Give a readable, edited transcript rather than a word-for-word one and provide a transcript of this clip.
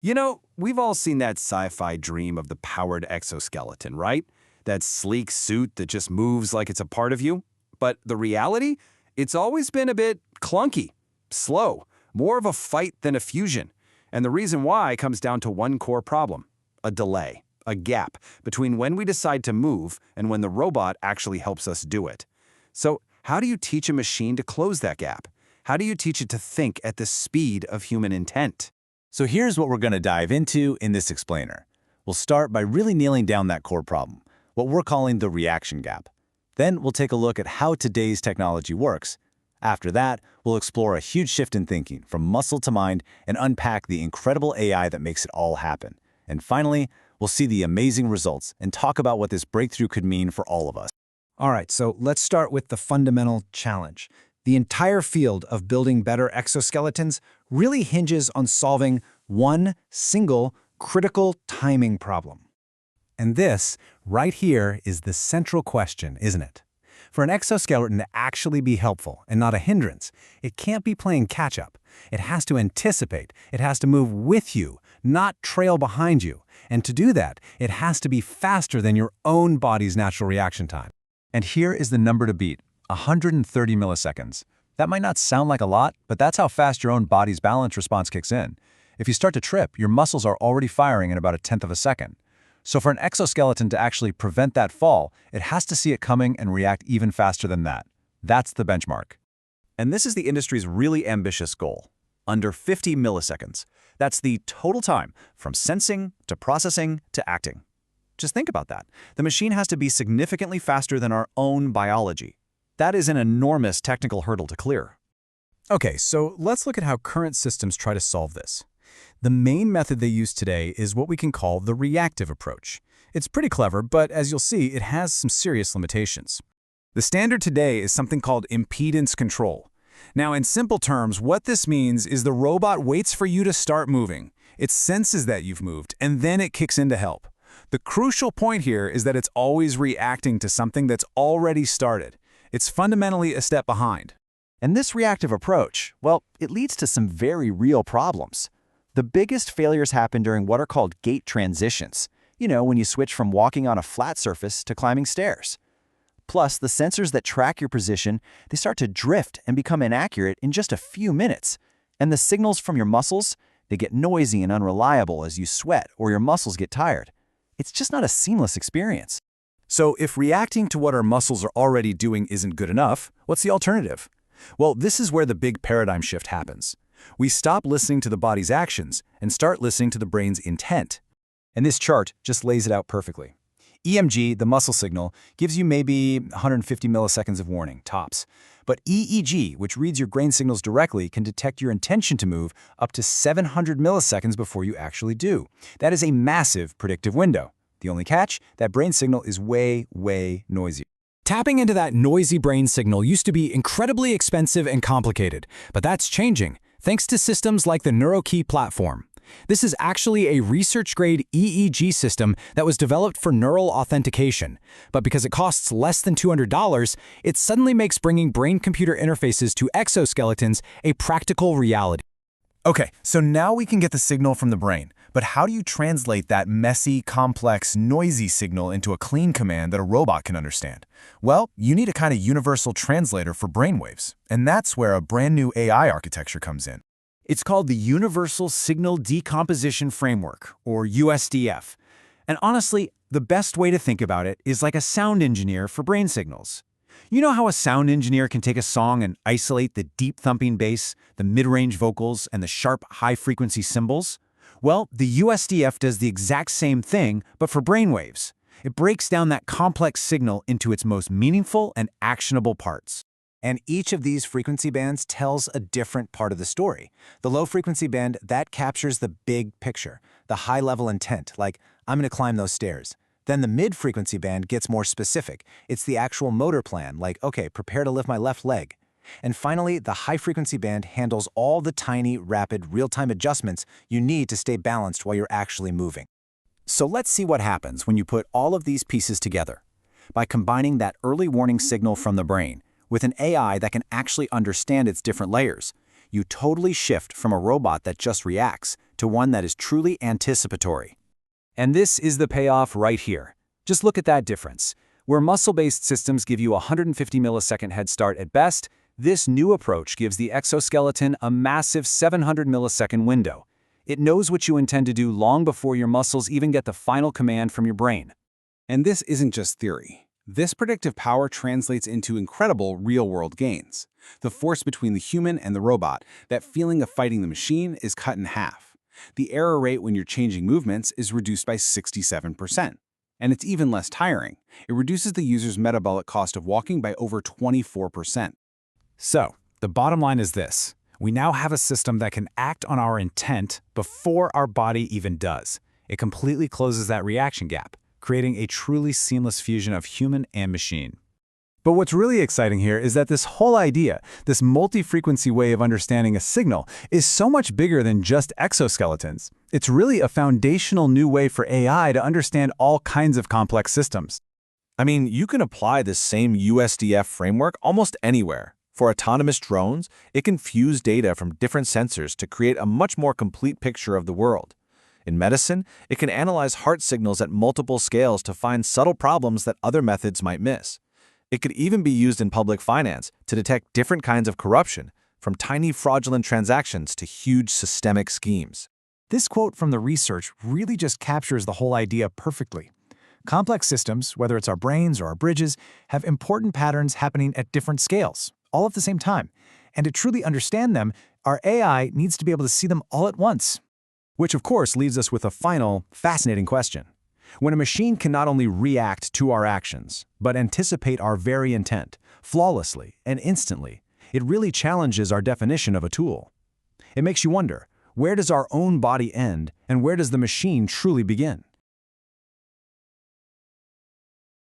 We've all seen that sci-fi dream of the powered exoskeleton, right? That sleek suit that just moves like it's a part of you. But the reality? It's always been a bit clunky, slow, more of a fight than a fusion. And the reason why comes down to one core problem: a delay, a gap between when we decide to move and when the robot actually helps us do it. So, how do you teach a machine to close that gap? How do you teach it to think at the speed of human intent? So here's what we're going to dive into in this explainer. We'll start by really nailing down that core problem, what we're calling the reaction gap. Then we'll take a look at how today's technology works. After that, we'll explore a huge shift in thinking from muscle to mind and unpack the incredible AI that makes it all happen. And finally, we'll see the amazing results and talk about what this breakthrough could mean for all of us. All right, so let's start with the fundamental challenge. The entire field of building better exoskeletons really hinges on solving one single critical timing problem. And this, right here, is the central question, isn't it? For an exoskeleton to actually be helpful and not a hindrance, it can't be playing catch-up. It has to anticipate. It has to move with you, not trail behind you. And to do that, it has to be faster than your own body's natural reaction time. And here is the number to beat: 130 milliseconds. That might not sound like a lot, but that's how fast your own body's balance response kicks in. If you start to trip, your muscles are already firing in about 1/10 of a second. So for an exoskeleton to actually prevent that fall, it has to see it coming and react even faster than that. That's the benchmark. And this is the industry's really ambitious goal: under 50 milliseconds. That's the total time from sensing to processing to acting. Just think about that. The machine has to be significantly faster than our own biology. That is an enormous technical hurdle to clear. Okay, so let's look at how current systems try to solve this. The main method they use today is what we can call the reactive approach. It's pretty clever, but as you'll see, it has some serious limitations. The standard today is something called impedance control. Now, in simple terms, what this means is the robot waits for you to start moving. It senses that you've moved, and then it kicks in to help. The crucial point here is that it's always reacting to something that's already started. It's fundamentally a step behind. And this reactive approach, well, it leads to some very real problems. The biggest failures happen during what are called gait transitions. When you switch from walking on a flat surface to climbing stairs. Plus, the sensors that track your position, they start to drift and become inaccurate in just a few minutes. And the signals from your muscles, they get noisy and unreliable as you sweat or your muscles get tired. It's just not a seamless experience. So if reacting to what our muscles are already doing isn't good enough, what's the alternative? Well, this is where the big paradigm shift happens. We stop listening to the body's actions and start listening to the brain's intent. And this chart just lays it out perfectly. EMG, the muscle signal, gives you maybe 150 milliseconds of warning, tops. But EEG, which reads your brain signals directly, can detect your intention to move up to 700 milliseconds before you actually do. That is a massive predictive window. The only catch? That brain signal is way, way noisier. Tapping into that noisy brain signal used to be incredibly expensive and complicated, but that's changing, thanks to systems like the NeuroKey platform. This is actually a research-grade EEG system that was developed for neural authentication. But because it costs less than $200, it suddenly makes bringing brain-computer interfaces to exoskeletons a practical reality. Okay, so now we can get the signal from the brain. But how do you translate that messy, complex, noisy signal into a clean command that a robot can understand? Well, you need a kind of universal translator for brainwaves. And that's where a brand new AI architecture comes in. It's called the Universal Signal Decomposition Framework, or USDF. And honestly, the best way to think about it is like a sound engineer for brain signals. You know how a sound engineer can take a song and isolate the deep thumping bass, the mid-range vocals, and the sharp high-frequency cymbals? Well, the USDF does the exact same thing, but for brainwaves. It breaks down that complex signal into its most meaningful and actionable parts. And each of these frequency bands tells a different part of the story. The low-frequency band, that captures the big picture, the high-level intent, like, I'm going to climb those stairs. Then the mid-frequency band gets more specific. It's the actual motor plan, like, okay, prepare to lift my left leg. And finally, the high-frequency band handles all the tiny, rapid, real-time adjustments you need to stay balanced while you're actually moving. So let's see what happens when you put all of these pieces together. By combining that early warning signal from the brain with an AI that can actually understand its different layers, you totally shift from a robot that just reacts to one that is truly anticipatory. And this is the payoff right here. Just look at that difference. Where muscle-based systems give you a 150 millisecond head start at best, this new approach gives the exoskeleton a massive 700 millisecond window. It knows what you intend to do long before your muscles even get the final command from your brain. And this isn't just theory. This predictive power translates into incredible real-world gains. The force between the human and the robot, that feeling of fighting the machine, is cut in half. The error rate when you're changing movements is reduced by 67%. And it's even less tiring. It reduces the user's metabolic cost of walking by over 24%. So, the bottom line is this. We now have a system that can act on our intent before our body even does. It completely closes that reaction gap, creating a truly seamless fusion of human and machine. But what's really exciting here is that this whole idea, this multi-frequency way of understanding a signal, is so much bigger than just exoskeletons. It's really a foundational new way for AI to understand all kinds of complex systems. I mean, you can apply this same USDF framework almost anywhere. For autonomous drones, it can fuse data from different sensors to create a much more complete picture of the world. In medicine, it can analyze heart signals at multiple scales to find subtle problems that other methods might miss. It could even be used in public finance to detect different kinds of corruption, from tiny fraudulent transactions to huge systemic schemes. This quote from the research really just captures the whole idea perfectly. Complex systems, whether it's our brains or our bridges, have important patterns happening at different scales, all at the same time. And to truly understand them, our AI needs to be able to see them all at once. Which, of course, leaves us with a final, fascinating question. When a machine can not only react to our actions, but anticipate our very intent, flawlessly and instantly, it really challenges our definition of a tool. It makes you wonder, where does our own body end and where does the machine truly begin?